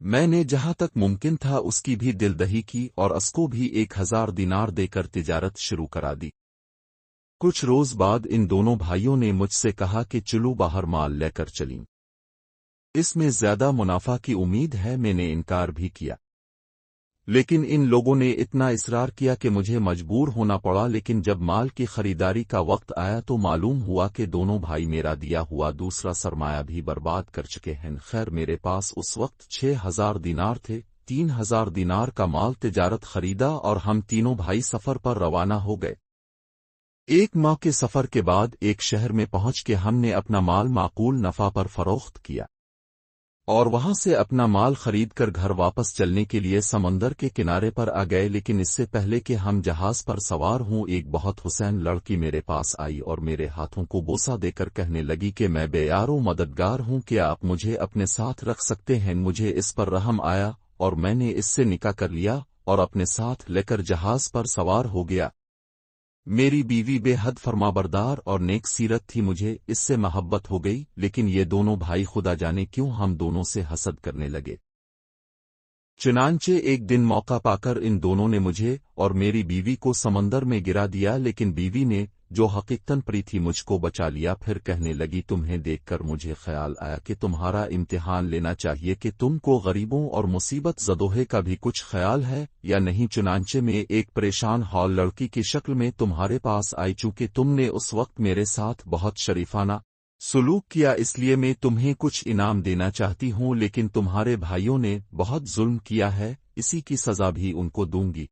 میں نے جہاں تک ممکن تھا اس کی بھی دلدہی کی اور اس کو بھی 1000 دینار دے کر تجارت شروع کرا دی۔ کچھ روز بعد ان دونوں بھائیوں نے مجھ سے کہا کہ چلو باہر مال لے کر چلیں، اس میں زیادہ منافع کی امید ہے۔ میں نے انکار بھی کیا، لیکن ان لوگوں نے اتنا اصرار کیا کہ مجھے مجبور ہونا پڑا۔ لیکن جب مال کی خریداری کا وقت آیا تو معلوم ہوا کہ دونوں بھائی میرا دیا ہوا دوسرا سرمایہ بھی برباد کر چکے ہیں۔ خیر، میرے پاس اس وقت 6000 دینار تھے۔ 3000 دینار کا مال تجارت خریدا اور ہم تینوں بھائی سفر پر روانہ ہو گئے۔ 1 ماہ کے سفر کے بعد ایک شہر میں پہنچ کے ہم نے اپنا مال معقول نفع پر فروخت کیا اور وہاں سے اپنا مال خرید کر گھر واپس چلنے کے لیے سمندر کے کنارے پر آ گئے۔ لیکن اس سے پہلے کہ ہم جہاز پر سوار ہوں، ایک بہت حسین لڑکی میرے پاس آئی اور میرے ہاتھوں کو بوسہ دے کر کہنے لگی کہ میں بے یار و مددگار ہوں، کیا آپ مجھے اپنے ساتھ رکھ سکتے ہیں؟ مجھے اس پر رحم آیا اور میں نے اس سے نکاح کر لیا اور اپنے ساتھ لے کر جہاز پر سوار ہو گیا۔ میری بیوی بے حد فرمابردار اور نیک سیرت تھی، مجھے اس سے محبت ہو گئی۔ لیکن یہ دونوں بھائی خدا جانے کیوں ہم دونوں سے حسد کرنے لگے۔ چنانچہ ایک دن موقع پا کر ان دونوں نے مجھے اور میری بیوی کو سمندر میں گرا دیا، لیکن بیوی نے جو حقیقتاً پری تھی مجھ کو بچا لیا۔ پھر کہنے لگی تمہیں دیکھ کر مجھے خیال آیا کہ تمہارا امتحان لینا چاہیے کہ تم کو غریبوں اور مصیبت زدوہے کا بھی کچھ خیال ہے یا نہیں۔ چنانچہ میں ایک پریشان حال لڑکی کی شکل میں تمہارے پاس آئی، چونکہ تم نے اس وقت میرے ساتھ بہت شریفانہ سلوک کیا، اس لیے میں تمہیں کچھ انعام دینا چاہتی ہوں، لیکن تمہارے بھائیوں نے بہت ظلم کیا ہے، اسی کی سزا بھی ان کو دوں گی۔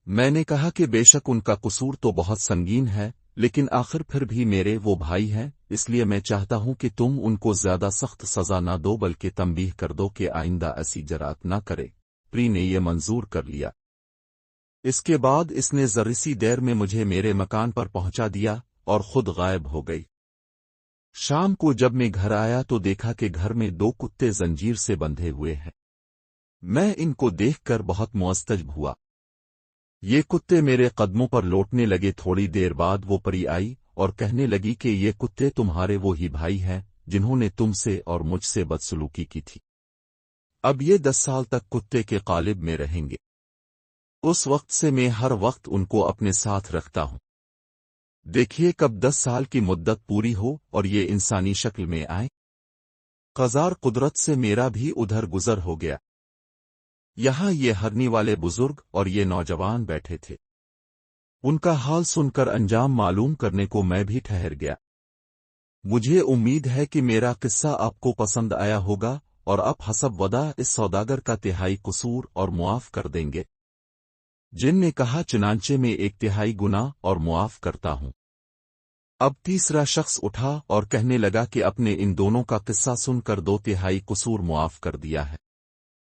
میں نے کہا کہ بے شک ان کا قصور تو بہت سنگین ہے، لیکن آخر پھر بھی میرے وہ بھائی ہیں، اس لیے میں چاہتا ہوں کہ تم ان کو زیادہ سخت سزا نہ دو بلکہ تنبیہ کر دو کہ آئندہ ایسی جرات نہ کرے۔ پری نے یہ منظور کر لیا۔ اس کے بعد اس نے ذرا سی دیر میں مجھے میرے مکان پر پہنچا دیا اور خود غائب ہو گئی۔ شام کو جب میں گھر آیا تو دیکھا کہ گھر میں 2 کتے زنجیر سے بندھے ہوئے ہیں۔ میں ان کو دیکھ کر بہت معتجب ہوا۔ یہ کتے میرے قدموں پر لوٹنے لگے۔ تھوڑی دیر بعد وہ پری آئی اور کہنے لگی کہ یہ کتے تمہارے وہی بھائی ہیں جنہوں نے تم سے اور مجھ سے بدسلوکی کی تھی۔ اب یہ 10 سال تک کتے کے قالب میں رہیں گے۔ اس وقت سے میں ہر وقت ان کو اپنے ساتھ رکھتا ہوں۔ دیکھیے کب 10 سال کی مدت پوری ہو اور یہ انسانی شکل میں آئے۔ قضار قدرت سے میرا بھی ادھر گزر ہو گیا۔ یہاں یہ ہرنی والے بزرگ اور یہ نوجوان بیٹھے تھے۔ ان کا حال سن کر انجام معلوم کرنے کو میں بھی ٹھہر گیا۔ مجھے امید ہے کہ میرا قصہ آپ کو پسند آیا ہوگا اور آپ حسب وعدہ اس سوداگر کا 1/3 قصور اور معاف کر دیں گے۔ جن نے کہا چنانچہ میں 1/3 گناہ اور معاف کرتا ہوں۔ اب تیسرا شخص اٹھا اور کہنے لگا کہ اپنے ان دونوں کا قصہ سن کر 2/3 قصور معاف کر دیا ہے۔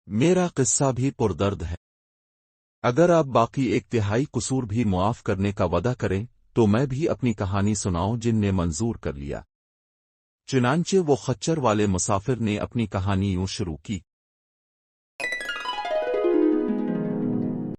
میرا قصہ بھی پردرد ہے۔ اگر آپ باقی 1/3 قصور بھی معاف کرنے کا وعدہ کریں تو میں بھی اپنی کہانی سناؤں۔ جن نے منظور کر لیا۔ چنانچہ وہ خچر والے مسافر نے اپنی کہانی یوں شروع کی۔